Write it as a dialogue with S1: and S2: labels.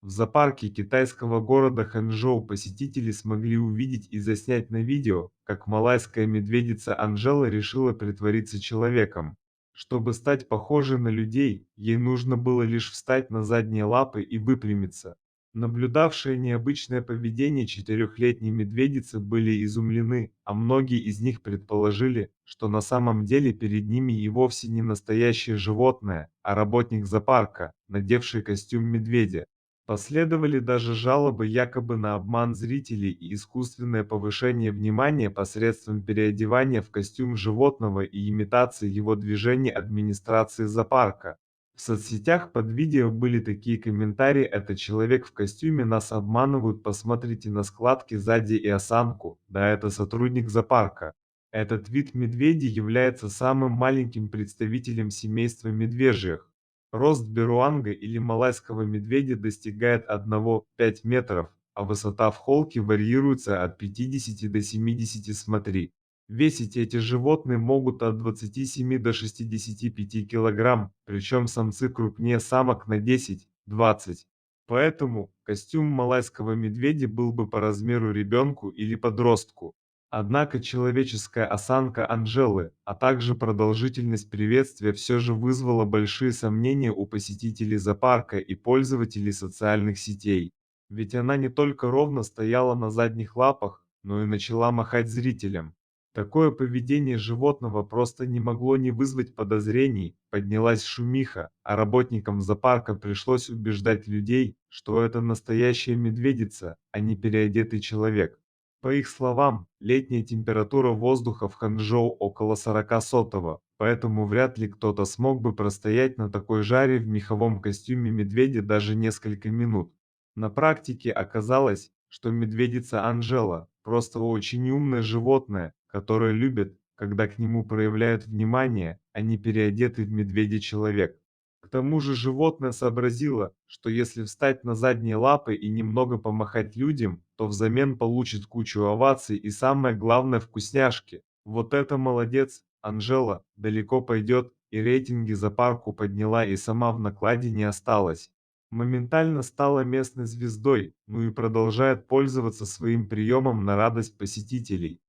S1: В зоопарке китайского города Ханчжоу посетители смогли увидеть и заснять на видео, как малайская медведица Анжела решила притвориться человеком. Чтобы стать похожей на людей, ей нужно было лишь встать на задние лапы и выпрямиться. Наблюдавшие необычное поведение четырехлетней медведицы были изумлены, а многие из них предположили, что на самом деле перед ними и вовсе не настоящее животное, а работник зоопарка, надевший костюм медведя. Последовали даже жалобы якобы на обман зрителей и искусственное повышение внимания посредством переодевания в костюм животного и имитации его движений администрации зоопарка. В соцсетях под видео были такие комментарии: «Это человек в костюме, нас обманывают, посмотрите на складки сзади и осанку, да это сотрудник зоопарка». Этот вид медведей является самым маленьким представителем семейства медвежьих. Рост беруанга или малайского медведя достигает 1,5 метров, а высота в холке варьируется от 50 до 70 смотри. Весить эти животные могут от 27 до 65 килограмм, причем самцы крупнее самок на 10-20. Поэтому костюм малайского медведя был бы по размеру ребенку или подростку. Однако человеческая осанка Анжелы, а также продолжительность приветствия все же вызвала большие сомнения у посетителей зоопарка и пользователей социальных сетей. Ведь она не только ровно стояла на задних лапах, но и начала махать зрителям. Такое поведение животного просто не могло не вызвать подозрений, поднялась шумиха, а работникам зоопарка пришлось убеждать людей, что это настоящая медведица, а не переодетый человек. По их словам, летняя температура воздуха в Ханчжоу около 40 сотого, поэтому вряд ли кто-то смог бы простоять на такой жаре в меховом костюме медведя даже несколько минут. На практике оказалось, что медведица Анжела просто очень умное животное, которое любит, когда к нему проявляют внимание, а не переодетый в медведя человек. К тому же животное сообразило, что если встать на задние лапы и немного помахать людям, то взамен получит кучу оваций и самое главное вкусняшки. Вот это молодец, Анжела, далеко пойдет, и рейтинги зоопарку подняла и сама в накладе не осталась. Моментально стала местной звездой, ну и продолжает пользоваться своим приемом на радость посетителей.